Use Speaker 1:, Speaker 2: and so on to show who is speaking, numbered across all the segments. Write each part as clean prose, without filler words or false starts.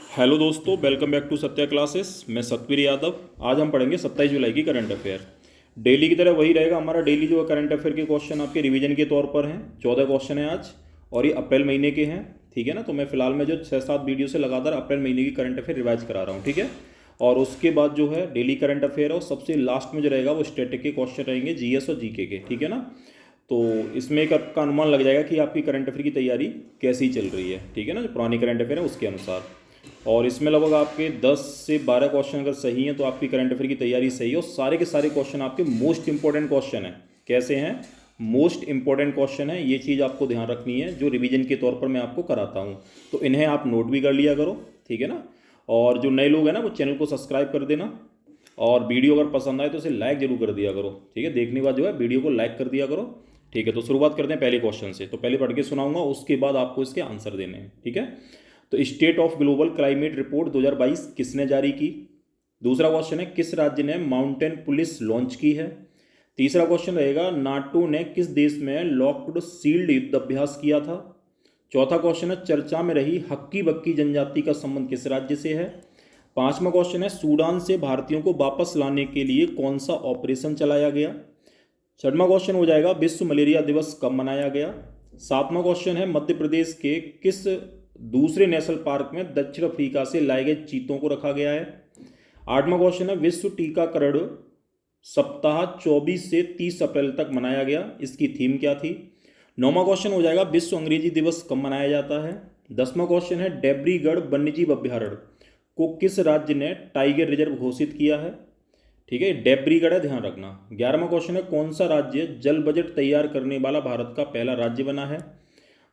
Speaker 1: Hello दोस्तों, welcome back to Satya classes. मैं सतवीर यादव। आज हम पढ़ेंगे 27 जुलाई की करंट अफेयर। डेली की तरह वही रहेगा हमारा। डेली जो है करंट अफेयर के क्वेश्चन आपके रिवीजन के तौर पर हैं। 14 क्वेश्चन हैं आज और ये अप्रैल महीने के हैं। ठीक है ना। तो मैं फिलहाल में जो 6-7 वीडियो से लगातार अप्रैल महीने की करंट अफेयर रिवाइज करा रहा हूँ। ठीक है। और उसके बाद जो है डेली करंट अफेयर और सबसे लास्ट में जो रहेगा वो स्टैटिक के क्वेश्चन रहेंगे, जीएस और जीके के। ठीक है ना। तो इसमें एक आपका अनुमान लग जाएगा कि आपकी करंट अफेयर की तैयारी कैसी चल रही है। ठीक है ना। जो पुरानी करंट अफेयर है उसके अनुसार। और इसमें लगभग आपके 10 से 12 क्वेश्चन अगर सही हैं तो आपकी करंट अफेयर की तैयारी सही है। और सारे के सारे क्वेश्चन आपके मोस्ट इंपॉर्टेंट क्वेश्चन हैं। कैसे हैं? मोस्ट इंपॉर्टेंट क्वेश्चन है। ये चीज़ आपको ध्यान रखनी है जो रिवीजन के तौर पर मैं आपको कराता हूँ। तो इन्हें आप नोट भी कर लिया करो। ठीक है ना। और जो नए लोग हैं ना वो चैनल को सब्सक्राइब कर देना। और वीडियो अगर पसंद आए तो इसे लाइक जरूर कर दिया करो। ठीक है। देखने के बाद जो है वीडियो को लाइक कर दिया करो। ठीक है। तो शुरुआत करते हैं पहले क्वेश्चन से। तो पहले पढ़ के सुनाऊंगा, उसके बाद आपको इसके आंसर देने हैं। ठीक है। तो state of global climate report 2022 किसने जारी की? दूसरा क्वेश्चन है किस राज्य ने माउंटेन पुलिस लॉन्च की है? तीसरा क्वेश्चन रहेगा नाटो ने किस देश में लॉक्ड सील्ड युद्ध अभ्यास किया था? चौथा क्वेश्चन है चर्चा में रही हक्की बक्की जनजाति का संबंध किस राज्य से है? पांचवा क्वेश्चन है सूडान से भारतीयों को वापस लाने के लिए कौन सा ऑपरेशन चलाया गया? छठवां क्वेश्चन हो जाएगा विश्व मलेरिया दिवस कब मनाया गया? सातवां क्वेश्चन है मध्य प्रदेश के किस दूसरे नेशनल पार्क में दक्षिण अफ्रीका से लाए गए चीतों को रखा गया है? आठवां क्वेश्चन है विश्व टीकाकरण सप्ताह 24 से 30 अप्रैल तक मनाया गया, इसकी थीम क्या थी? नौवां क्वेश्चन हो जाएगा विश्व अंग्रेजी दिवस कब मनाया जाता है? 10वां क्वेश्चन है डेब्रीगढ़ वन्यजीव अभ्यारण्य को किस राज्य ने टाइगर रिजर्व घोषित किया है? ठीक है। डेब्रीगढ़ है, ध्यान रखना। 11वां क्वेश्चन है कौन सा राज्य जल बजट तैयार करने वाला भारत का पहला राज्य बना है?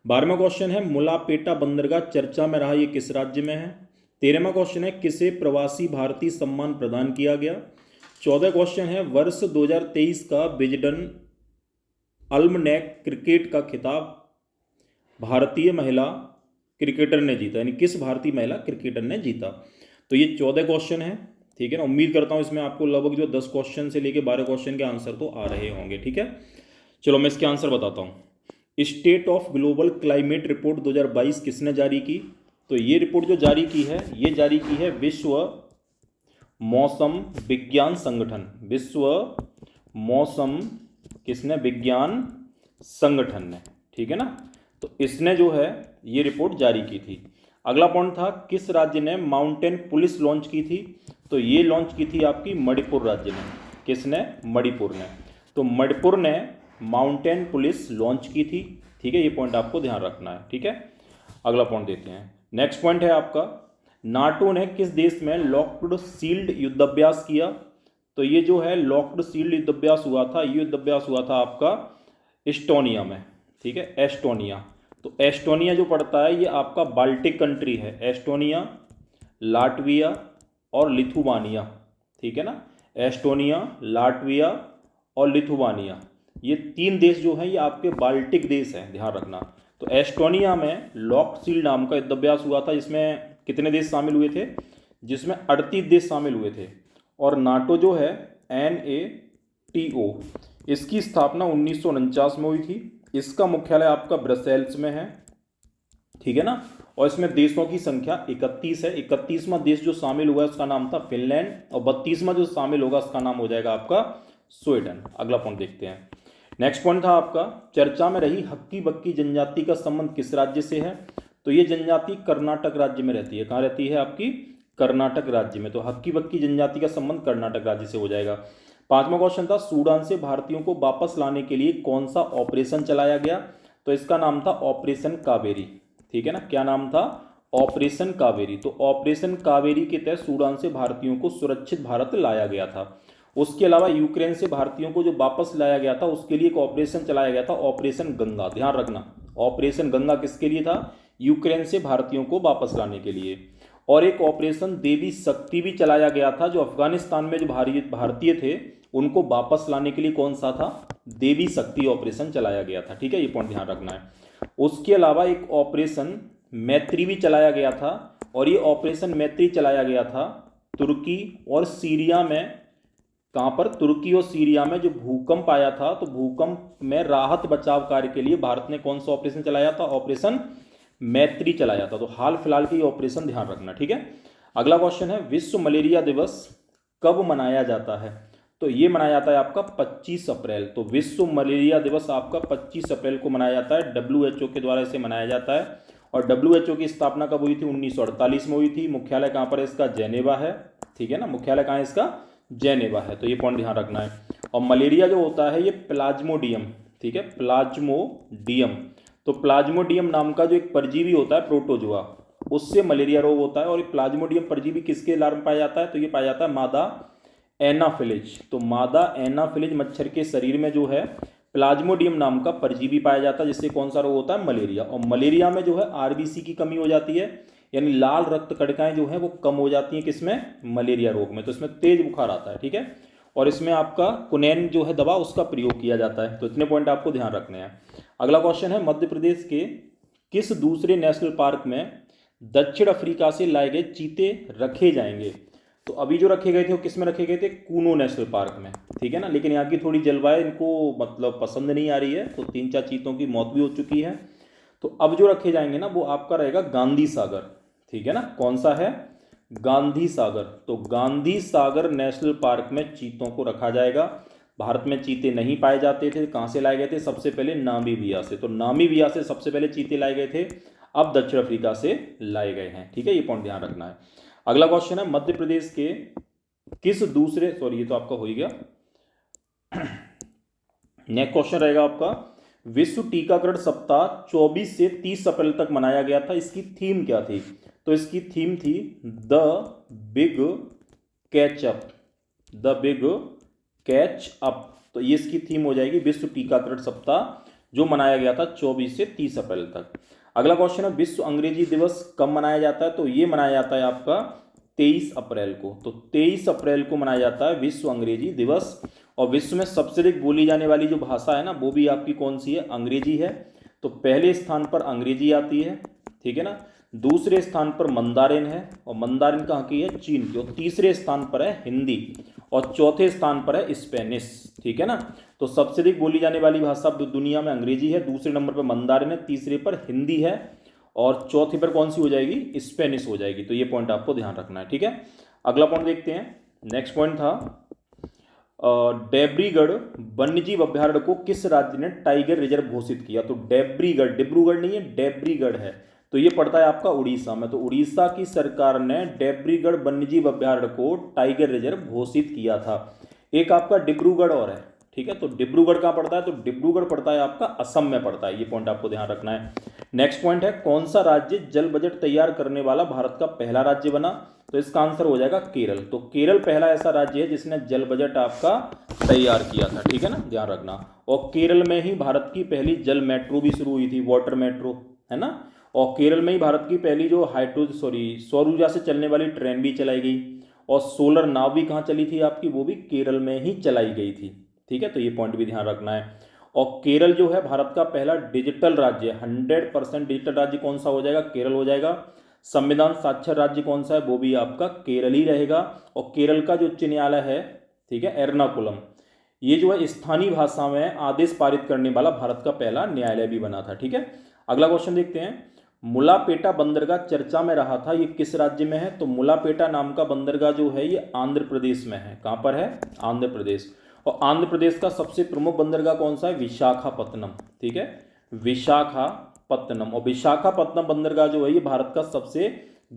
Speaker 1: 12वां क्वेश्चन है मुलापेटा बंदरगाह चर्चा में रहा, ये किस राज्य में है? 13वां क्वेश्चन है किसे प्रवासी भारतीय सम्मान प्रदान किया गया? 14वां क्वेश्चन है वर्ष 2023 का विजडन अल्मनैक क्रिकेट का खिताब भारतीय महिला क्रिकेटर ने जीता, यानी किस भारतीय महिला क्रिकेटर ने जीता? तो ये 14 क्वेश्चन है। ठीक है ना। उम्मीद करता हूँ इसमें आपको लगभग जो 10 क्वेश्चन से लेके 12 क्वेश्चन के आंसर तो आ रहे होंगे। ठीक है। चलो मैं इसके आंसर बताता हूँ। State of global climate report 2022 किसने जारी की? तो ये रिपोर्ट जो जारी की है ये जारी की है विश्व मौसम विज्ञान संगठन। विश्व मौसम किसने? विज्ञान संगठन ने। ठीक है ना। तो इसने जो है ये रिपोर्ट जारी की थी। अगला पॉइंट था किस राज्य ने माउंटेन पुलिस लॉन्च की थी? तो ये लॉन्च की थी आपकी मणिपुर राज्य ने। किसने? मणिपुर ने। तो मणिपुर ने माउंटेन पुलिस लॉन्च की थी। ठीक है। ये पॉइंट आपको ध्यान रखना है। ठीक है। अगला पॉइंट देते हैं। नेक्स्ट पॉइंट है आपका नाटो ने किस देश में लॉक्ड सील्ड युद्धाभ्यास किया? तो ये जो है लॉक्ड सील्ड युद्धाभ्यास हुआ था, ये युद्धाभ्यास हुआ था आपका एस्टोनिया में। ठीक है। एस्टोनिया। तो एस्टोनिया जो पड़ता है ये आपका बाल्टिक कंट्री है। एस्टोनिया, लाटविया और लिथुआनिया। ठीक है ना। एस्टोनिया, लाटविया और लिथुआनिया, ये 3 देश जो हैं ये आपके बाल्टिक देश हैं, ध्यान रखना। तो एस्टोनिया में लॉक्ड सील्ड नाम का युद्धाभ्यास हुआ था, जिसमें कितने देश शामिल हुए थे? जिसमें 38 देश शामिल हुए थे। और नाटो जो है NATO, इसकी स्थापना 1949 में हुई थी। इसका मुख्यालय आपका ब्रसेल्स में है। ठीक है ना। और इसमें देशों की संख्या 31 है। 31वां देश जो शामिल हुआ है उसका नाम था फिनलैंड, और 32वां जो शामिल होगा उसका नाम हो जाएगा आपका स्वीडन। अगला पॉइंट देखते हैं। नेक्स्ट पॉइंट था आपका चर्चा में रही हक्की बक्की जनजाति का संबंध किस राज्य से है? तो ये जनजाति कर्नाटक राज्य में रहती है। कहाँ रहती है? आपकी कर्नाटक राज्य में। तो हक्की बक्की जनजाति का संबंध कर्नाटक राज्य से हो जाएगा। 5वां क्वेश्चन था सूडान से भारतीयों को वापस लाने के लिए कौन सा ऑपरेशन चलाया गया? तो इसका नाम था ऑपरेशन कावेरी। ठीक है ना। क्या नाम था? ऑपरेशन कावेरी। तो ऑपरेशन कावेरी के तहत सूडान से भारतीयों को सुरक्षित भारत लाया गया था। उसके अलावा यूक्रेन से भारतीयों को जो वापस लाया गया था उसके लिए एक ऑपरेशन चलाया गया था, ऑपरेशन गंगा। ध्यान रखना, ऑपरेशन गंगा किसके लिए था? यूक्रेन से भारतीयों को वापस लाने के लिए। और एक ऑपरेशन देवी शक्ति भी चलाया गया था, जो अफगानिस्तान में जो भारतीय थे उनको वापस लाने के लिए कौन सा था? देवी शक्ति ऑपरेशन चलाया गया था। ठीक है। ये पॉइंट ध्यान रखना है। उसके अलावा एक ऑपरेशन मैत्री भी चलाया गया था, और ये ऑपरेशन मैत्री चलाया गया था तुर्की और सीरिया में। कहाँ पर? तुर्की और सीरिया में जो भूकंप आया था, तो भूकंप में राहत बचाव कार्य के लिए भारत ने कौन सा ऑपरेशन चलाया था? ऑपरेशन मैत्री चलाया था। तो हाल फिलहाल की ऑपरेशन ध्यान रखना, ठीक है। अगला क्वेश्चन है विश्व मलेरिया दिवस कब मनाया जाता है? तो ये मनाया जाता है आपका 25 अप्रैल। तो विश्व मलेरिया दिवस आपका 25 अप्रैल को मनाया जाता है, WHO के द्वारा इसे मनाया जाता है। और WHO की स्थापना कब हुई थी? 1948 में हुई थी। मुख्यालय कहाँ पर है इसका? जेनेवा है, ठीक है ना। मुख्यालय कहाँ है इसका? जेनेवा है। तो ये पॉइंट ध्यान रखना है। और मलेरिया जो होता है ये प्लाज्मोडियम, ठीक है, प्लाज्मोडियम। तो प्लाज्मोडियम नाम का जो एक परजीवी होता है प्रोटोजोआ, उससे मलेरिया रोग होता है। और ये प्लाज्मोडियम परजीवी किसके लार्वा में पाया जाता है? तो ये पाया जाता है मादा एनाफिलिज। तो मादा एनाफिलिज मच्छर के शरीर में जो है प्लाज्मोडियम नाम का परजीवी पाया जाता है, जिससे कौन सा रोग होता है? मलेरिया। और मलेरिया में जो है आरबीसी की कमी हो जाती है, यानी लाल रक्त कणिकाएं जो है वो कम हो जाती हैं किसमें? मलेरिया रोग में। तो इसमें तेज बुखार आता है, ठीक है। और इसमें आपका कुनैन जो है दवा उसका प्रयोग किया जाता है। तो इतने पॉइंट आपको ध्यान रखने हैं। अगला क्वेश्चन है मध्य प्रदेश के किस दूसरे नेशनल पार्क में दक्षिण अफ्रीका से लाए गए चीते रखे जाएंगे? तो अभी जो रखे गए थे वो किस में रखे गए थे? कूनो नेशनल पार्क में, ठीक है ना। लेकिन यहाँ की थोड़ी जलवायु इनको मतलब पसंद नहीं आ रही है, तो 3-4 चीतों की मौत भी हो चुकी है। तो अब जो रखे जाएंगे ना वो आपका रहेगा गांधी सागर, ठीक है ना। कौन सा है? गांधी सागर। तो गांधी सागर नेशनल पार्क में चीतों को रखा जाएगा। भारत में चीते नहीं पाए जाते थे। कहाँ से लाए गए थे? सबसे पहले नामीबिया से। तो नामीबिया से सबसे पहले चीते लाए गए थे, अब दक्षिण अफ्रीका से लाए गए हैं, ठीक है। ये पॉइंट ध्यान रखना है। अगला क्वेश्चन है मध्य प्रदेश के किस दूसरे, सॉरी ये तो आपका हो ही गया। नेक्स्ट क्वेश्चन रहेगा आपका विश्व टीकाकरण सप्ताह 24 से 30 अप्रैल तक मनाया गया था, इसकी थीम क्या थी? तो इसकी थीम थी the big catch up, the big catch up. तो ये इसकी थीम हो जाएगी विश्व टीकाकरण सप्ताह जो मनाया गया था 24 से 30 अप्रैल तक। अगला क्वेश्चन है विश्व अंग्रेजी दिवस कब मनाया जाता है? तो ये मनाया जाता है आपका 23 अप्रैल को। तो 23 अप्रैल को मनाया जाता है विश्व अंग्रेजी दिवस। और विश्व में सबसे अधिक बोली जाने वाली जो भाषा है ना वो भी आपकी कौन सी है? अंग्रेजी है। तो पहले स्थान पर अंग्रेजी आती है, ठीक है ना। दूसरे स्थान पर मंदारिन है, और मंदारिन कहाँ की है? चीन की। और तीसरे स्थान पर है हिंदी, और चौथे स्थान पर है स्पेनिश, ठीक है ना। तो सबसे अधिक बोली जाने वाली भाषा दुनिया में अंग्रेजी है, दूसरे नंबर पर मंदारिन है, तीसरे पर हिंदी है, और चौथे पर कौन सी हो जाएगी? स्पेनिश हो जाएगी। तो ये पॉइंट आपको ध्यान रखना है, ठीक है। अगला पॉइंट देखते हैं। नेक्स्ट पॉइंट था डेब्रीगढ़ वन्यजीव अभ्यारण्य को किस राज्य ने टाइगर रिजर्व घोषित किया? तो डेब्रीगढ़, डिब्रूगढ़ नहीं है, डेब्रीगढ़ है। तो ये पड़ता है आपका उड़ीसा में। तो उड़ीसा की सरकार ने डेब्रीगढ़ वन्यजीव अभ्यारण्य को टाइगर रिजर्व घोषित किया था। एक आपका डिब्रूगढ़ और है, ठीक है। तो डिब्रूगढ़ कहाँ पड़ता है? तो डिब्रूगढ़ पड़ता है आपका असम में पड़ता है। ये पॉइंट आपको ध्यान रखना है। नेक्स्ट पॉइंट है कौन सा राज्य जल बजट तैयार करने वाला भारत का पहला राज्य बना? तो इसका आंसर हो जाएगा केरल। तो केरल पहला ऐसा राज्य है जिसने जल बजट आपका तैयार किया था, ठीक है ना, ध्यान रखना। और केरल में ही भारत की पहली जल मेट्रो भी शुरू हुई थी, वाटर मेट्रो, है ना। और केरल में ही भारत की पहली जो सौर ऊर्जा से चलने वाली ट्रेन भी चलाई गई। और सोलर नाव भी कहाँ चली थी आपकी? वो भी केरल में ही चलाई गई थी, ठीक है। तो ये पॉइंट भी ध्यान रखना है। और केरल जो है भारत का पहला डिजिटल राज्य है, 100% डिजिटल राज्य कौन सा हो जाएगा? केरल हो जाएगा। संविधान साक्षर राज्य कौन सा है? वो भी आपका केरल ही रहेगा। और केरल का जो उच्च न्यायालय है, ठीक है, एर्नाकुलम, ये जो है स्थानीय भाषा में आदेश पारित करने वाला भारत का पहला न्यायालय भी बना था, ठीक है। अगला क्वेश्चन देखते हैं। मुलापेटा बंदरगाह चर्चा में रहा था, ये किस राज्य में है? तो मुलापेटा नाम का बंदरगाह जो है ये आंध्र प्रदेश में है। कहाँ पर है? आंध्र प्रदेश। और आंध्र प्रदेश का सबसे प्रमुख बंदरगाह कौन सा है? विशाखापत्तनम, ठीक है, विशाखापत्तनम। और विशाखापत्तनम बंदरगाह जो है ये भारत का सबसे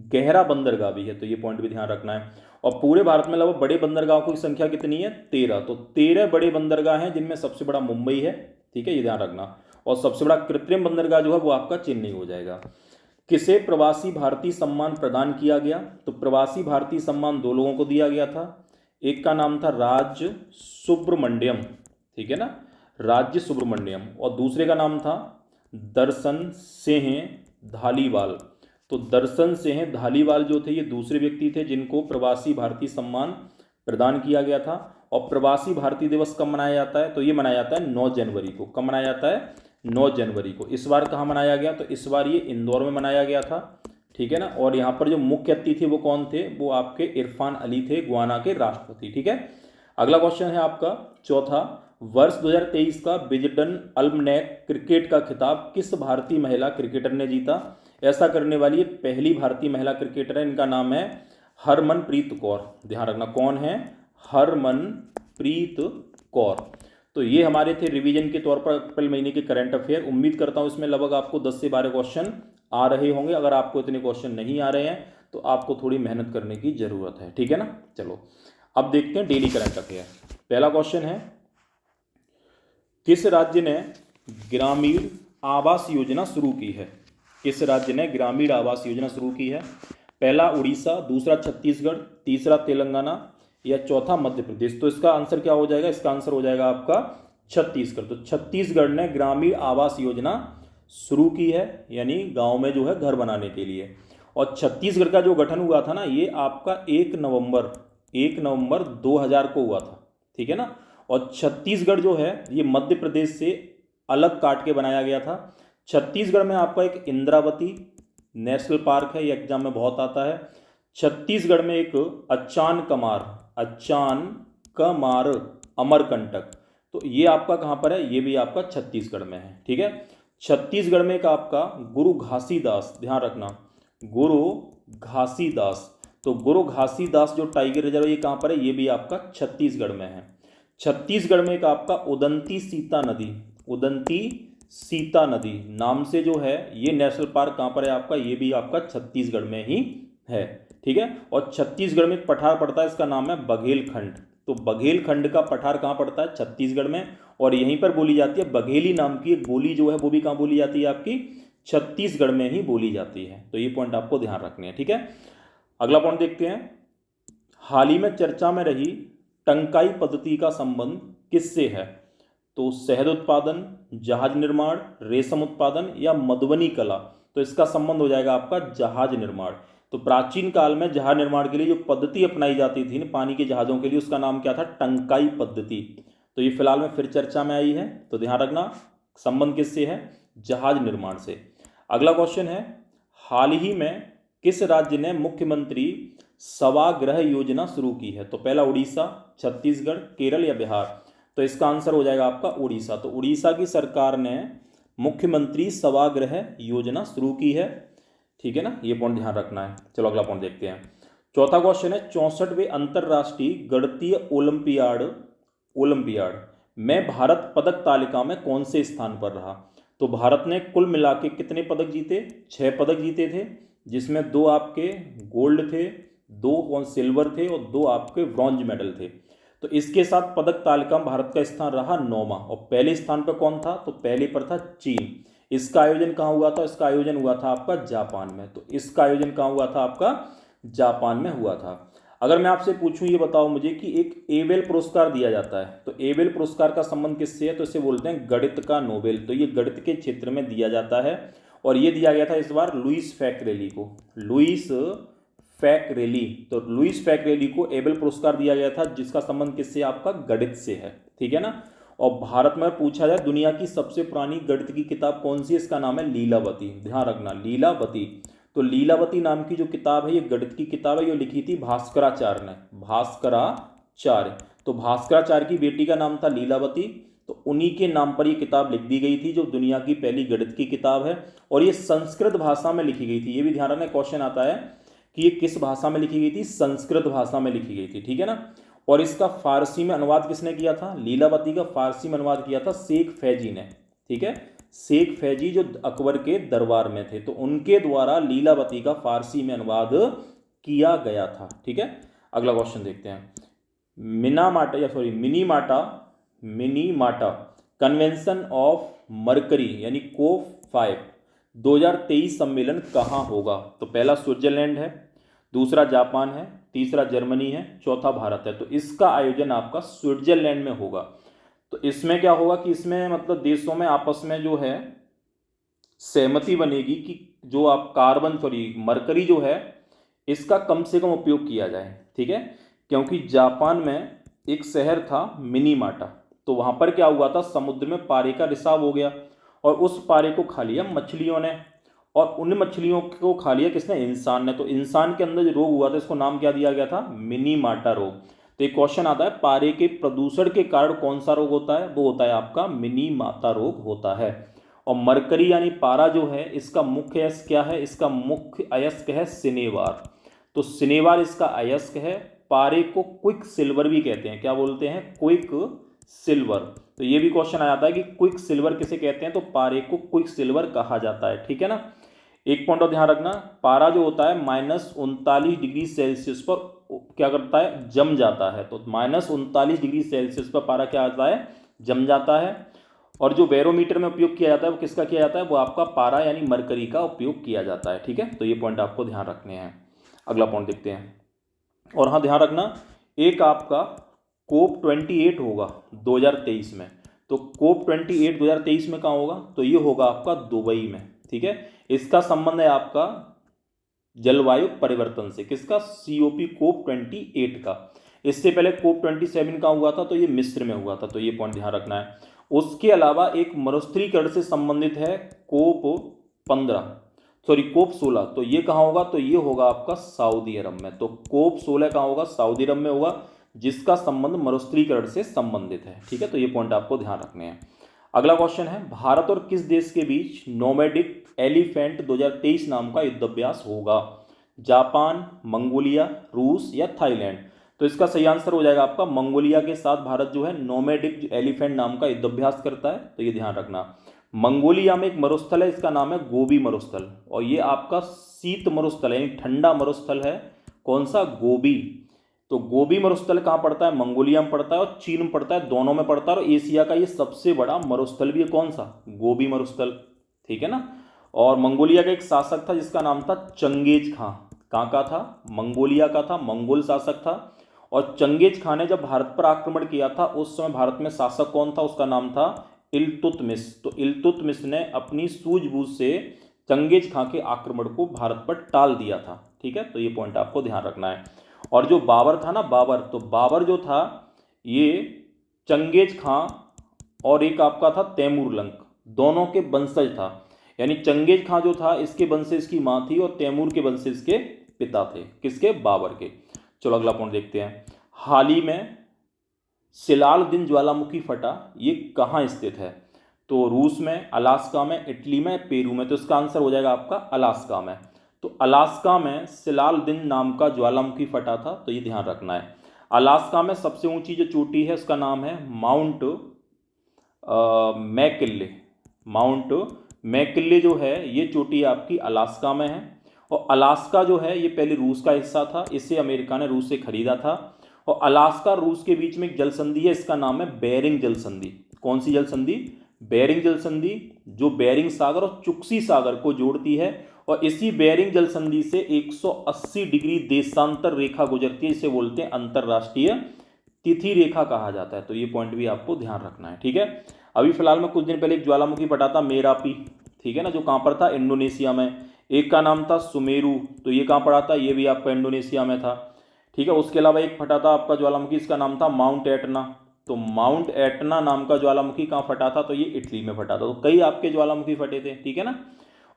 Speaker 1: गहरा बंदरगाह भी है। तो ये पॉइंट भी ध्यान रखना है। और पूरे भारत में लगभग बड़े बंदरगाहों की संख्या कितनी है? 13। तो 13 बड़े बंदरगाह हैं जिनमें सबसे बड़ा मुंबई है, ठीक है, ये ध्यान रखना। और सबसे बड़ा कृत्रिम बंदरगाह जो है वो आपका चेन्नई हो जाएगा। किसे प्रवासी भारतीय सम्मान प्रदान किया गया? तो प्रवासी भारतीय सम्मान 2 लोगों को दिया गया था। एक का नाम था राज्य सुब्रमण्यम, ठीक है ना, राज्य सुब्रमण्यम। और दूसरे का नाम था दर्शन सिंह धालीवाल। तो दर्शन सिंह धालीवाल जो थे ये दूसरे व्यक्ति थे जिनको प्रवासी भारतीय सम्मान प्रदान किया गया था। और प्रवासी भारतीय दिवस कब मनाया जाता है? तो ये मनाया जाता है 9 जनवरी को। कब मनाया जाता है? 9 जनवरी को। इस बार कहाँ मनाया गया? तो इस बार ये इंदौर में मनाया गया था, ठीक है ना। और यहाँ पर जो मुख्य अतिथि थे वो कौन थे? वो आपके इरफान अली थे, गुयाना के राष्ट्रपति, ठीक है। अगला क्वेश्चन है आपका चौथा। वर्ष 2023 का विजडन अल्मनैक क्रिकेट का खिताब किस भारतीय महिला क्रिकेटर ने जीता? ऐसा करने वाली ये पहली भारतीय महिला क्रिकेटर है, इनका नाम है हरमनप्रीत कौर। ध्यान रखना कौन है, हरमनप्रीत कौर। तो ये हमारे थे रिवीजन के तौर पर अप्रैल महीने के करंट अफेयर। उम्मीद करता हूँ इसमें लगभग आपको 10 से 12 क्वेश्चन आ रहे होंगे। अगर आपको इतने क्वेश्चन नहीं आ रहे हैं तो आपको थोड़ी मेहनत करने की जरूरत है, ठीक है ना। चलो अब देखते हैं डेली करंट अफेयर। पहला क्वेश्चन है, किस राज्य ने ग्रामीण आवास योजना शुरू की है? किस राज्य ने ग्रामीण आवास योजना शुरू की है? पहला उड़ीसा, दूसरा छत्तीसगढ़, तीसरा तेलंगाना या चौथा मध्य प्रदेश। तो इसका आंसर क्या हो जाएगा? इसका आंसर हो जाएगा आपका छत्तीसगढ़। तो छत्तीसगढ़ ने ग्रामीण आवास योजना शुरू की है, यानी गांव में जो है घर बनाने के लिए। और छत्तीसगढ़ का जो गठन हुआ था ना, ये आपका 1 नवंबर 2000 को हुआ था, ठीक है ना। और छत्तीसगढ़ जो है ये मध्य प्रदेश से अलग काट के बनाया गया था। छत्तीसगढ़ में आपका एक इंद्रावती नेशनल पार्क है, ये एग्जाम में बहुत आता है। छत्तीसगढ़ में एक अचान कमार अमरकंटक, तो ये आपका कहाँ पर है? ये भी आपका छत्तीसगढ़ में है, ठीक है। छत्तीसगढ़ में एक आपका गुरु घासीदास, ध्यान रखना गुरु घासीदास। तो गुरु घासीदास जो टाइगर रिजर्व है ये कहाँ पर है? ये भी आपका छत्तीसगढ़ में है। छत्तीसगढ़ में एक आपका उदंती सीता नदी नाम से जो है ये नेशनल पार्क कहाँ पर है आपका? ये भी आपका छत्तीसगढ़ में ही है, ठीक है। और छत्तीसगढ़ में एक पठार पड़ता है, इसका नाम है बघेलखंड। तो बघेलखंड का पठार कहाँ पड़ता है? छत्तीसगढ़ में। और यहीं पर बोली जाती है बघेली नाम की एक बोली जो है, वो भी कहाँ बोली जाती है? आपकी छत्तीसगढ़ में ही बोली जाती है। तो ये पॉइंट आपको ध्यान रखने हैं, ठीक है। अगला पॉइंट देखते हैं, हाल ही में चर्चा में रही टंकाई पद्धति का संबंध किससे है? तो शहद उत्पादन, जहाज निर्माण, रेशम उत्पादन या मधुबनी कला। तो इसका संबंध हो जाएगा आपका जहाज निर्माण। तो प्राचीन काल में जहाज निर्माण के लिए जो पद्धति अपनाई जाती थी ना पानी के जहाज़ों के लिए, उसका नाम क्या था? टंकाई पद्धति। तो ये फिलहाल में फिर चर्चा में आई है, तो ध्यान रखना संबंध किससे है? जहाज निर्माण से। अगला क्वेश्चन है, हाल ही में किस राज्य ने मुख्यमंत्री सभागृह योजना शुरू की है? तो पहला उड़ीसा, छत्तीसगढ़, केरल या बिहार। तो इसका आंसर हो जाएगा आपका उड़ीसा। तो उड़ीसा की सरकार ने मुख्यमंत्री सभागृह योजना शुरू की है, ठीक है ना। ये पॉइंट ध्यान रखना है। चलो अगला पॉइंट देखते हैं। चौथा क्वेश्चन है, 64वें अंतर्राष्ट्रीय गणितीय ओलंपियाड में भारत पदक तालिका में कौन से स्थान पर रहा? तो भारत ने कुल मिला के कितने पदक जीते? 6 पदक जीते थे, जिसमें 2 आपके गोल्ड थे, 2 सिल्वर थे और 2 आपके ब्रॉन्ज मेडल थे। तो इसके साथ पदक तालिका में भारत का स्थान रहा 9वां। और पहले स्थान पर कौन था? तो पहले पर था चीन। इसका आयोजन कहाँ हुआ था? इसका आयोजन हुआ था आपका जापान में। तो इसका आयोजन कहाँ हुआ था? आपका जापान में हुआ था। अगर मैं आपसे पूछूं, ये बताओ मुझे कि एक एबेल पुरस्कार दिया जाता है, तो एबेल पुरस्कार का संबंध किससे है? तो इसे बोलते हैं गणित का नोबेल। तो ये गणित के क्षेत्र में दिया जाता है और ये दिया गया था इस बार लुईस फैक्रेली को। तो लुईस फैक्रेली को एबेल पुरस्कार दिया गया था, जिसका संबंध किससे? आपका गणित से है, ठीक है ना। और भारत में पूछा जाए दुनिया की सबसे पुरानी गणित की किताब कौन सी है? इसका नाम है लीलावती। ध्यान रखना लीलावती। तो लीलावती नाम की जो किताब है ये गणित की किताब है, ये लिखी थी भास्कराचार्य ने, भास्कराचार्य। तो भास्कराचार्य की बेटी का नाम था लीलावती, तो उन्हीं के नाम पर ये किताब लिख दी गई थी, जो दुनिया की पहली गणित की किताब है। और ये संस्कृत भाषा में लिखी गई थी। ये भी ध्यान रखना, क्वेश्चन आता है कि ये किस भाषा में लिखी गई थी? संस्कृत भाषा में लिखी गई थी, ठीक है ना। और इसका फारसी में अनुवाद किसने किया था? लीलावती का फारसी में अनुवाद किया था शेख फैजी ने, ठीक है। शेख फैजी जो अकबर के दरबार में थे, तो उनके द्वारा लीलावती का फारसी में अनुवाद किया गया था, ठीक है। अगला क्वेश्चन देखते हैं, मिनीमाटा कन्वेंशन ऑफ मरकरी यानी COP5 2023 सम्मेलन कहाँ होगा? तो पहला स्विट्जरलैंड है, दूसरा जापान है, तीसरा जर्मनी है, चौथा भारत है। तो इसका आयोजन आपका स्विट्जरलैंड में होगा। तो इसमें क्या होगा कि इसमें मतलब देशों में आपस में जो है सहमति बनेगी कि जो आप मरकरी जो है इसका कम से कम उपयोग किया जाए, ठीक है। क्योंकि जापान में एक शहर था मिनीमाटा, तो वहां पर क्या हुआ था, समुद्र में पारे का रिसाव हो गया और उस पारे को खा लिया मछलियों ने, और उन मछलियों को खा लिया किसने? इंसान ने। तो इंसान के अंदर जो रोग हुआ था इसको नाम क्या दिया गया था? मिनीमाटा रोग। तो एक क्वेश्चन आता है, पारे के प्रदूषण के कारण कौन सा रोग होता है? वो होता है आपका मिनीमाटा रोग होता है। और मरकरी यानी पारा जो है इसका मुख्य अयस्क क्या है, इसका मुख्य अयस्क है सिनेवार। तो सिनेवार इसका अयस्क है। पारे को क्विक सिल्वर भी कहते हैं, क्या बोलते हैं, क्विक सिल्वर। तो ये भी क्वेश्चन आ जाता है कि क्विक सिल्वर किसे कहते हैं, तो पारे को क्विक सिल्वर कहा जाता है, ठीक है ना। एक पॉइंट और ध्यान रखना, पारा जो होता है -39 डिग्री सेल्सियस पर क्या करता है, जम जाता है। तो -39 डिग्री सेल्सियस पर पारा क्या आता है, जम जाता है। और जो बैरोमीटर में उपयोग किया जाता है वो किसका किया जाता है, वो आपका पारा यानी मरकरी का उपयोग किया जाता है, ठीक है। तो ये पॉइंट आपको ध्यान रखने हैं। अगला पॉइंट देखते हैं। और हाँ ध्यान रखना, एक आपका कोप 28 होगा 2023 में। तो कोप 28 2023 में कहाँ होगा, तो ये होगा आपका दुबई में, ठीक है। इसका संबंध है आपका जलवायु परिवर्तन से, किसका, COP कोप 28 का। इससे पहले कोप 27 का हुआ था, तो ये मिस्र में हुआ था, तो ये पॉइंट ध्यान रखना है। उसके अलावा एक मरुस्थलीकरण से संबंधित है कोप 16, तो ये कहाँ होगा, तो ये होगा आपका सऊदी अरब में। तो कोप 16 कहाँ होगा, सऊदी अरब में होगा, जिसका संबंध मरुस्थलीकरण से संबंधित है, ठीक है। तो ये पॉइंट आपको ध्यान रखने हैं। अगला क्वेश्चन है, भारत और किस देश के बीच नोमैडिक एलिफेंट 2023 नाम का युद्धाभ्यास होगा, जापान, मंगोलिया, रूस या थाईलैंड। तो इसका सही आंसर हो जाएगा आपका मंगोलिया के साथ भारत जो है नोमैडिक एलिफेंट नाम का युद्धाभ्यास करता है। तो ये ध्यान रखना, मंगोलिया में एक मरुस्थल है, इसका नाम है गोबी मरुस्थल, और ये आपका शीत मरुस्थल है यानी ठंडा मरुस्थल है। कौन सा, गोबी। तो गोबी मरुस्थल कहाँ पड़ता है, मंगोलिया में पड़ता है और चीन में पड़ता है, दोनों में पड़ता है। और एशिया का ये सबसे बड़ा मरुस्थल भी है, कौन सा, गोबी मरुस्थल, ठीक है ना। और मंगोलिया का एक शासक था जिसका नाम था चंगेज खां। कहाँ का था, मंगोलिया का था, मंगोल शासक था। और चंगेज खां ने जब भारत पर आक्रमण किया था उस समय भारत में शासक कौन था, उसका नाम था इल्तुतमिश। तो इल्तुतमिश ने अपनी सूझबूझ से चंगेज खां के आक्रमण को भारत पर टाल दिया था, ठीक है। तो ये पॉइंट आपको ध्यान रखना है। और जो बाबर था ना, बाबर, तो बाबर जो था ये चंगेज खां और एक आपका था तैमूरलंग, दोनों के वंशज था। यानी चंगेज खां जो था इसके वंशज की माँ थी और तैमूर के वंशज के पिता थे, किसके, बाबर के। चलो अगला पॉइंट देखते हैं। हाल ही में सिलाल दिन ज्वालामुखी फटा, ये कहाँ स्थित है, तो रूस में, अलास्का में, इटली में, पेरू में। तो इसका आंसर हो जाएगा आपका अलास्का में। तो अलास्का में सिलाल दिन नाम का ज्वालामुखी फटा था, तो ये ध्यान रखना है। अलास्का में सबसे ऊंची जो चोटी है उसका नाम है माउंट मैकिल्ले। माउंट मैकिल्ले जो है ये चोटी आपकी अलास्का में है। और अलास्का जो है ये पहले रूस का हिस्सा था, इसे अमेरिका ने रूस से खरीदा था। और अलास्का रूस के बीच में एक जल संधि है, इसका नाम है बेरिंग जल संधि। कौन सी जल संधि, बेरिंग जल संधि, जो बेरिंग सागर और चुक्सी सागर को जोड़ती है। और इसी बेरिंग जल संधि से 180 डिग्री देशांतर रेखा गुजरती है, इसे बोलते हैं अंतरराष्ट्रीय तिथि रेखा कहा जाता है। तो ये पॉइंट भी आपको ध्यान रखना है, ठीक है। अभी फिलहाल में कुछ दिन पहले एक ज्वालामुखी फटा था मेरापी, ठीक है ना, जो कहाँ पर था, इंडोनेशिया में। एक का नाम था सुमेरु, तो ये कहाँ पड़ा था, ये भी आपका इंडोनेशिया में था, ठीक है। उसके अलावा एक फटा था आपका ज्वालामुखी, इसका नाम था माउंट एटना। तो माउंट एटना नाम का ज्वालामुखी कहाँ फटा था, तो ये इटली में फटा था। तो कई आपके ज्वालामुखी फटे थे, ठीक है ना।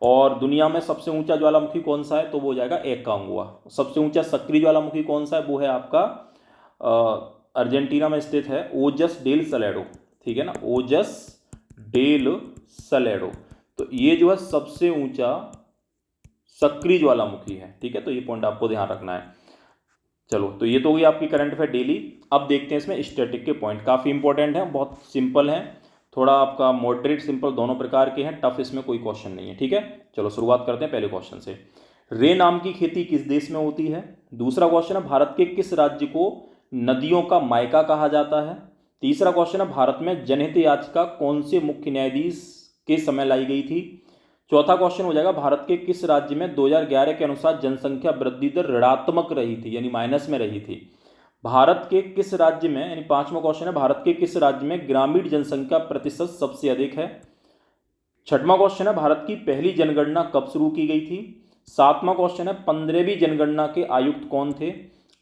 Speaker 1: और दुनिया में सबसे ऊंचा ज्वालामुखी कौन सा है, तो वो हो जाएगा एकांगुआ। सबसे ऊंचा सक्रिय ज्वालामुखी कौन सा है, वो है आपका अर्जेंटीना में स्थित है ओजस डेल सलेडो, ठीक है ना, ओजस डेल सलेडो। तो ये जो है सबसे ऊंचा सक्रिय ज्वालामुखी है, ठीक है। तो ये पॉइंट आपको ध्यान रखना है। चलो, तो ये तो होगी आपकी करंट अफेयर डेली। अब देखते हैं इसमें स्टैटिक के पॉइंट, काफ़ी इंपॉर्टेंट है, बहुत सिंपल है, थोड़ा आपका मॉडरेट सिंपल दोनों प्रकार के हैं, टफ इसमें कोई क्वेश्चन नहीं है, ठीक है। चलो शुरुआत करते हैं पहले क्वेश्चन से। रे नाम की खेती किस देश में होती है। दूसरा क्वेश्चन है, भारत के किस राज्य को नदियों का मायका कहा जाता है। तीसरा क्वेश्चन है, भारत में जनहित याचिका कौन से मुख्य न्यायाधीश के समय लाई गई थी। चौथा क्वेश्चन हो जाएगा, भारत के किस राज्य में 2011 के अनुसार जनसंख्या वृद्धि दर ऋणात्मक रही थी, यानी माइनस में रही थी। भारत के किस राज्य में, यानी पांचवा क्वेश्चन है, भारत के किस राज्य में ग्रामीण जनसंख्या प्रतिशत सबसे अधिक है। छठवां क्वेश्चन है, भारत की पहली जनगणना कब शुरू की गई थी। सातवां क्वेश्चन है, 15वीं जनगणना के आयुक्त कौन थे।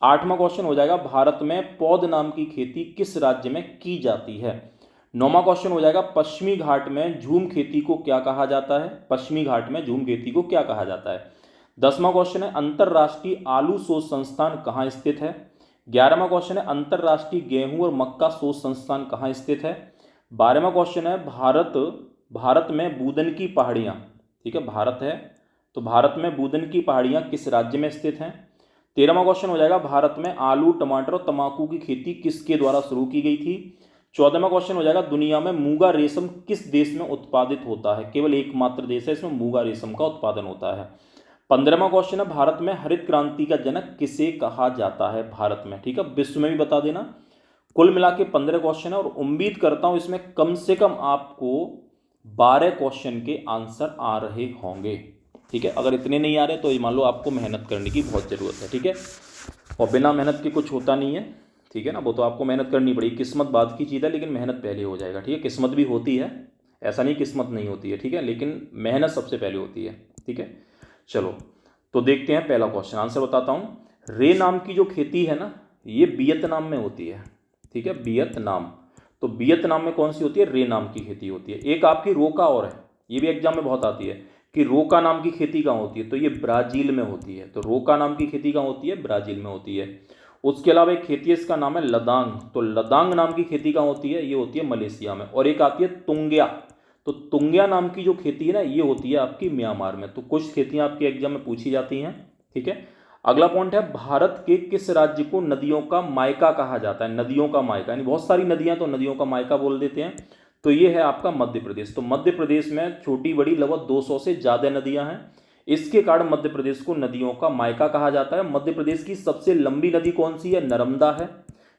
Speaker 1: आठवां क्वेश्चन हो जाएगा, भारत में पौध नाम की खेती किस राज्य में की जाती है। नौवां क्वेश्चन हो जाएगा, पश्चिमी घाट में झूम खेती को क्या कहा जाता है। पश्चिमी घाट में झूम खेती को क्या कहा जाता है। 10वां क्वेश्चन है, अंतरराष्ट्रीय आलू शोध संस्थान कहाँ स्थित है। 11वां क्वेश्चन है, अंतरराष्ट्रीय गेहूं और मक्का शोध संस्थान कहाँ स्थित है। 12वां क्वेश्चन है, भारत भारत में बूदन की पहाड़ियाँ, ठीक है, भारत है तो भारत में बूदन की पहाड़ियाँ किस राज्य में स्थित हैं। 13वां क्वेश्चन हो जाएगा, भारत में आलू, टमाटर और तंबाकू की खेती किसके द्वारा शुरू की गई थी। 14वां क्वेश्चन हो जाएगा, दुनिया में मूंगा रेशम किस देश में उत्पादित होता है। केवल एकमात्र देश है इसमें मूंगा रेशम का उत्पादन होता है। 15वां क्वेश्चन है, भारत में हरित क्रांति का जनक किसे कहा जाता है भारत में, ठीक है, विश्व में भी बता देना। कुल मिला के 15 क्वेश्चन है और उम्मीद करता हूं इसमें कम से कम आपको 12 क्वेश्चन के आंसर आ रहे होंगे, ठीक है। अगर इतने नहीं आ रहे तो मान लो आपको मेहनत करने की बहुत ज़रूरत है, ठीक है, और बिना मेहनत के कुछ होता नहीं है, ठीक है ना। वो तो आपको मेहनत करनी पड़ेगी, किस्मत बाद की चीज़ है, लेकिन मेहनत पहले हो जाएगा, ठीक है। किस्मत भी होती है, ऐसा नहीं किस्मत नहीं होती है, ठीक है, लेकिन मेहनत सबसे पहले होती है, ठीक है। चलो तो देखते हैं पहला क्वेश्चन, आंसर बताता हूँ। रे नाम की जो खेती है ना, ये वियतनाम में होती है, ठीक है, वियतनाम। तो वियतनाम में कौन सी होती है, रे नाम की खेती होती है। एक आपकी रोका और है, ये भी एग्जाम में बहुत आती है कि रोका नाम की खेती कहाँ होती है, तो ये ब्राजील में होती है। तो रोका नाम की खेती कहाँ होती है, ब्राजील में होती है। उसके अलावा एक खेती है, इसका नाम है लदांग। तो लदांग नाम की खेती कहाँ होती है, ये होती है मलेशिया में। और एक आती है तुंग्या। तो तुंग्या नाम की जो खेती है ना, ये होती है आपकी म्यांमार में। तो कुछ खेतियां आपके एग्जाम में पूछी जाती हैं, ठीक है। अगला पॉइंट है, भारत के किस राज्य को नदियों का मायका कहा जाता है। नदियों का मायका यानी बहुत सारी नदियां तो नदियों का मायका बोल देते हैं। तो ये है आपका मध्य प्रदेश। तो मध्य प्रदेश में छोटी बड़ी लगभग 200 से ज़्यादा नदियां हैं। इसके कारण मध्य प्रदेश को नदियों का मायका कहा जाता है। मध्य प्रदेश की सबसे लंबी नदी कौन सी है, नर्मदा है,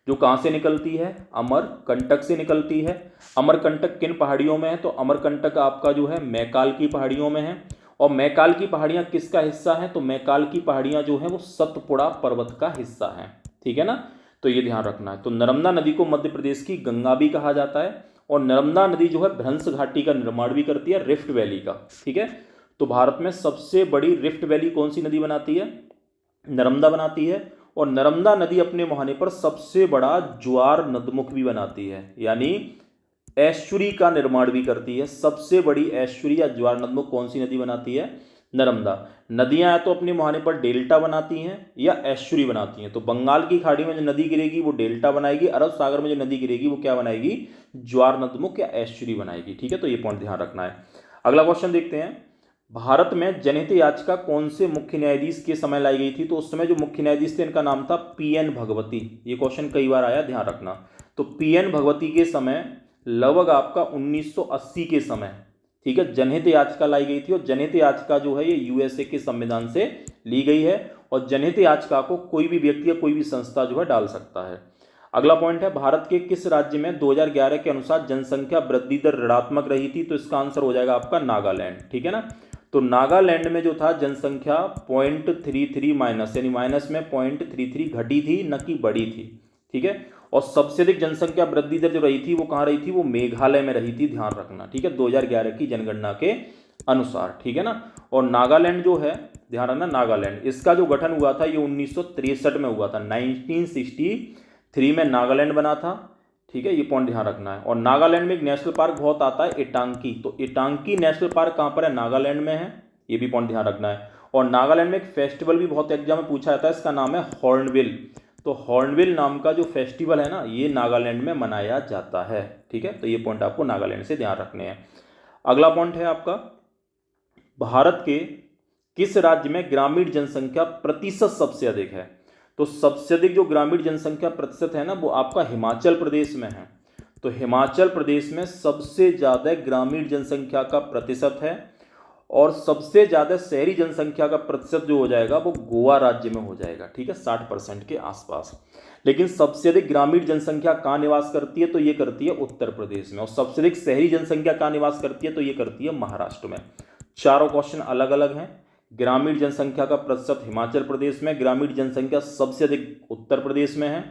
Speaker 1: जो कहाँ से निकलती है, अमरकंटक से निकलती है। अमरकंटक किन पहाड़ियों में है, तो अमरकंटक आपका जो है मैकाल की पहाड़ियों में है। और मैकाल की पहाड़ियाँ किसका हिस्सा है, तो मैकाल की पहाड़ियाँ जो है वो सतपुड़ा पर्वत का हिस्सा है, ठीक है ना। तो ये ध्यान रखना है। तो नर्मदा नदी को मध्य प्रदेश की गंगा भी कहा जाता है। और नर्मदा नदी जो है भ्रंश घाटी का निर्माण भी करती है, रिफ्ट वैली का, ठीक है। तो भारत में सबसे बड़ी रिफ्ट वैली कौन सी नदी बनाती है, नर्मदा बनाती है। और नर्मदा नदी अपने मुहाने पर सबसे बड़ा ज्वार नदमुख भी बनाती है, यानी एस्चुरी का निर्माण भी करती है। सबसे बड़ी एस्चुरी या ज्वार नदमुख कौन सी नदी बनाती है, नर्मदा। नदियां तो अपने मुहाने पर डेल्टा बनाती हैं या एस्चुरी बनाती हैं। तो बंगाल की खाड़ी में जो नदी गिरेगी वो डेल्टा बनाएगी, अरब सागर में जो नदी गिरेगी वो क्या बनाएगी, ज्वार नदमुख या एस्चुरी बनाएगी, ठीक है। तो ये पॉइंट ध्यान रखना है। अगला क्वेश्चन देखते हैं, भारत में जनहित याचिका कौन से मुख्य न्यायाधीश के समय लाई गई थी। तो उस समय जो मुख्य न्यायाधीश थे इनका नाम था पीएन भगवती। ये क्वेश्चन कई बार आया, ध्यान रखना। तो पीएन भगवती के समय लगभग आपका 1980 के समय, ठीक है, जनहित याचिका लाई गई थी। और जनहित याचिका जो है ये यूएसए के संविधान से ली गई है। और जनहित याचिका को कोई भी व्यक्ति या कोई भी संस्था जो है डाल सकता है। अगला पॉइंट है, भारत के किस राज्य में 2011 के अनुसार जनसंख्या वृद्धि दर ऋणात्मक रही थी। तो इसका आंसर हो जाएगा आपका नागालैंड, ठीक है ना। तो नागालैंड में जो था जनसंख्या 0.33 माइनस, यानी माइनस में 0.33 घटी थी, न कि बढ़ी थी, ठीक है। और सबसे अधिक जनसंख्या वृद्धि दर जो रही थी वो कहाँ रही थी, वो मेघालय में रही थी, ध्यान रखना, ठीक है, 2011 की जनगणना के अनुसार, ठीक है ना। और नागालैंड जो है, ध्यान रखना, नागालैंड, इसका जो गठन हुआ था ये 1963 में हुआ था। 1963 में नागालैंड बना था, ठीक है, ये पॉइंट ध्यान रखना है। और नागालैंड में एक नेशनल पार्क बहुत आता है, इटांकी। तो इटांकी नेशनल पार्क कहाँ पर है, नागालैंड में है, ये भी पॉइंट ध्यान रखना है। और नागालैंड में एक फेस्टिवल भी बहुत एग्जाम में पूछा जाता है, इसका नाम है हॉर्नबिल। तो हॉर्नबिल नाम का जो फेस्टिवल है ना, ये नागालैंड में मनाया जाता है, ठीक है। तो ये पॉइंट आपको नागालैंड से ध्यान रखने हैं। अगला पॉइंट है आपका, भारत के किस राज्य में ग्रामीण जनसंख्या प्रतिशत सबसे अधिक है। तो सबसे अधिक जो ग्रामीण जनसंख्या प्रतिशत है ना, वो आपका हिमाचल प्रदेश में है। तो हिमाचल प्रदेश में सबसे ज़्यादा ग्रामीण जनसंख्या का प्रतिशत है। और सबसे ज़्यादा शहरी जनसंख्या का प्रतिशत जो हो जाएगा वो गोवा राज्य में हो जाएगा, ठीक है, 60% के आसपास। लेकिन सबसे अधिक ग्रामीण जनसंख्या कहाँ निवास करती है, तो ये करती है उत्तर प्रदेश में। और सबसे अधिक शहरी जनसंख्या कहाँ निवास करती है, तो ये करती है महाराष्ट्र में। चारों क्वेश्चन अलग अलग हैं। ग्रामीण जनसंख्या का प्रतिशत हिमाचल प्रदेश में, ग्रामीण जनसंख्या सबसे अधिक उत्तर प्रदेश में है,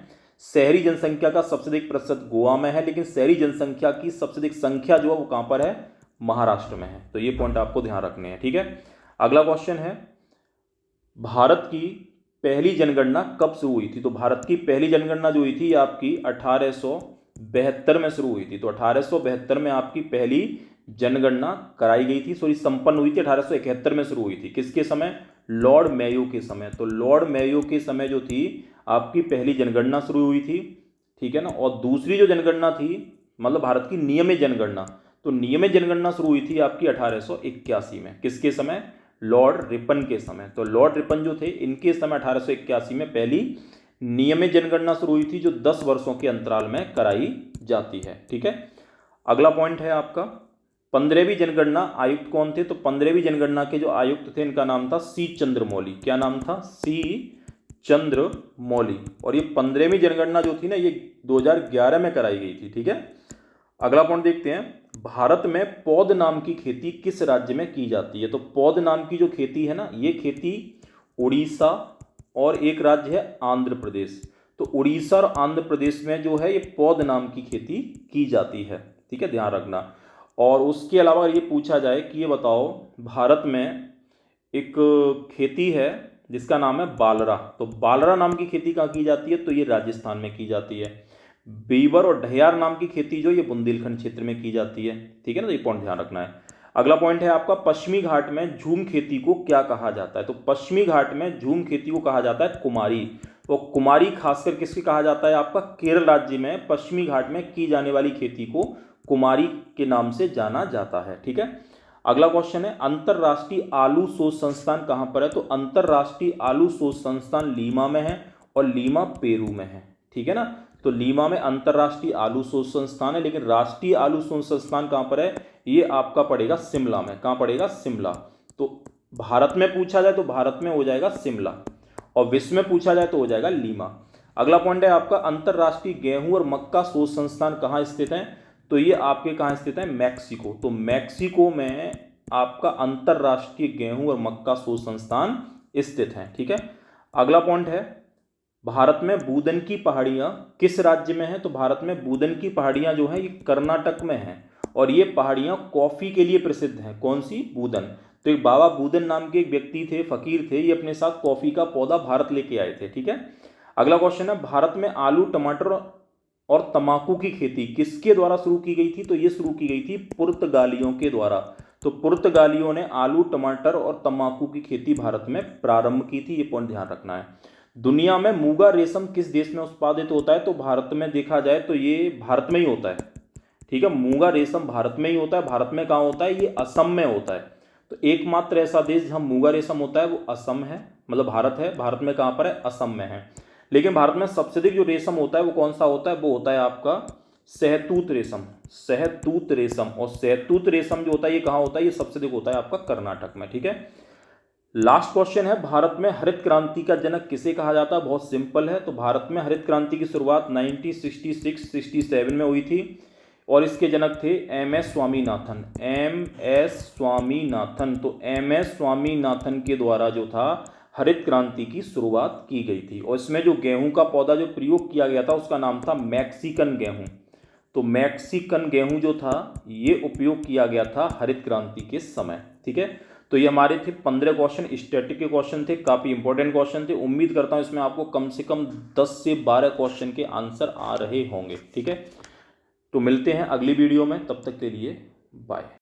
Speaker 1: शहरी जनसंख्या का सबसे अधिक प्रतिशत गोवा में है, लेकिन शहरी जनसंख्या की सबसे अधिक संख्या जो है वो कहाँ पर है, महाराष्ट्र में है। तो ये पॉइंट आपको ध्यान रखने हैं, ठीक है। अगला क्वेश्चन है, भारत की पहली जनगणना कब शुरू हुई थी। तो भारत की पहली जनगणना जो हुई थी आपकी 1872 में शुरू हुई थी। तो 1872 में आपकी पहली जनगणना कराई गई थी, सॉरी संपन्न हुई थी। 1871 में शुरू हुई थी, किसके समय, लॉर्ड मेयो के समय। तो लॉर्ड मेयो के समय जो थी आपकी पहली जनगणना शुरू हुई थी, ठीक है ना। और दूसरी जो जनगणना थी, मतलब भारत की नियमित जनगणना, तो नियमित जनगणना शुरू हुई थी आपकी 1881 में। किसके समय? लॉर्ड रिपन के समय। तो लॉर्ड रिपन जो थे, इनके समय 1881 में पहली नियमित जनगणना शुरू हुई थी, जो 10 वर्षों के अंतराल में कराई जाती है। ठीक है, अगला पॉइंट है आपका 15वीं जनगणना आयुक्त कौन थे? तो 15वीं जनगणना के जो आयुक्त थे, इनका नाम था सी चंद्रमौली। क्या नाम था? सी चंद्रमौली। और ये 15वीं जनगणना जो थी ना, ये 2011 में कराई गई थी। ठीक है, अगला पॉइंट देखते हैं, भारत में पौध नाम की खेती किस राज्य में की जाती है? तो पौध नाम की जो खेती है ना, ये खेती उड़ीसा और एक राज्य है आंध्र प्रदेश। तो उड़ीसा और आंध्र प्रदेश में जो है ये पौध नाम की खेती की जाती है। ठीक है, ध्यान रखना। और उसके अलावा ये पूछा जाए कि ये बताओ, भारत में एक खेती है जिसका नाम है बालरा। तो बालरा नाम की खेती कहाँ की जाती है? तो ये राजस्थान में की जाती है। बीवर और ढहियार नाम की खेती जो ये बुंदेलखंड क्षेत्र में की जाती है। ठीक है ना, तो ये पॉइंट ध्यान रखना है। अगला पॉइंट है आपका, पश्चिमी घाट में झूम खेती को क्या कहा जाता है? तो पश्चिमी घाट में झूम खेती को कहा जाता है कुमारी। तो कुमारी खासकर किसके कहा जाता है? आपका केरल राज्य में पश्चिमी घाट में की जाने वाली खेती को कुमारी के नाम से जाना जाता है। ठीक है, अगला क्वेश्चन है, अंतरराष्ट्रीय आलू शोध संस्थान कहां पर है? तो अंतरराष्ट्रीय आलू शोध संस्थान लीमा में है और लीमा पेरू में है। ठीक है ना, तो लीमा में अंतरराष्ट्रीय आलू शोध संस्थान है, लेकिन राष्ट्रीय आलू शोध संस्थान कहां पर है? ये आपका पड़ेगा शिमला में। कहां पड़ेगा? शिमला। तो भारत में पूछा जाए तो भारत में हो जाएगा शिमला, और विश्व में पूछा जाए तो हो जाएगा लीमा। अगला पॉइंट है आपका, अंतरराष्ट्रीय गेहूं और मक्का शोध संस्थान कहां स्थित है? तो ये आपके कहां स्थित है? मैक्सिको। तो मैक्सिको में आपका अंतरराष्ट्रीय गेहूं और मक्का शोध संस्थान स्थित है। ठीक है, अगला पॉइंट है, भारत में बूदन की पहाड़ियां किस राज्य में है? तो भारत में बूदन की पहाड़ियां जो है ये कर्नाटक में है, और ये पहाड़ियां कॉफी के लिए प्रसिद्ध हैं। कौन सी? बूदन। तो एक बाबा बूदन नाम के एक व्यक्ति थे, फकीर थे, ये अपने साथ कॉफी का पौधा भारत लेके आए थे। ठीक है, अगला क्वेश्चन है, भारत में आलू, टमाटर और तंबाकू की खेती किसके द्वारा शुरू की गई थी? तो ये शुरू की गई थी पुर्तगालियों के द्वारा। तो पुर्तगालियों ने आलू, टमाटर और तंबाकू की खेती भारत में प्रारंभ की थी। ये पॉइंट ध्यान रखना है। दुनिया में मूंगा रेशम किस देश में उत्पादित होता है? तो भारत में देखा जाए तो ये भारत में ही होता है। ठीक है, मूंगा रेशम भारत में ही होता है। भारत में कहाँ होता है? ये असम में होता है। तो एकमात्र ऐसा देश जहाँ मूंगा रेशम होता है वो असम है, मतलब भारत है। भारत में कहाँ पर है? असम में है। लेकिन भारत में सबसे अधिक जो रेशम होता है वो कौन सा होता है? वो होता है आपका सहतूत रेशम। सहतूत रेशम, और सहतूत रेशम जो होता है ये कहाँ होता है? ये सबसे अधिक होता है आपका कर्नाटक में। ठीक है, लास्ट क्वेश्चन है, भारत में हरित क्रांति का जनक किसे कहा जाता है? बहुत सिंपल है। तो भारत में हरित क्रांति की शुरुआत 1966-67 में हुई थी, और इसके जनक थे एम.एस. स्वामीनाथन। एम.एस. स्वामीनाथन। तो एम.एस. स्वामीनाथन के द्वारा जो था हरित क्रांति की शुरुआत की गई थी, और इसमें जो गेहूं का पौधा जो प्रयोग किया गया था उसका नाम था मैक्सिकन गेहूं। तो मैक्सिकन गेहूं जो था ये उपयोग किया गया था हरित क्रांति के समय। ठीक है, तो ये हमारे थे 15 क्वेश्चन, स्टैटिक के क्वेश्चन थे, काफ़ी इंपॉर्टेंट क्वेश्चन थे। उम्मीद करता हूँ इसमें आपको कम से कम 10 से 12 क्वेश्चन के आंसर आ रहे होंगे। ठीक है, तो मिलते हैं अगली वीडियो में, तब तक के लिए बाय।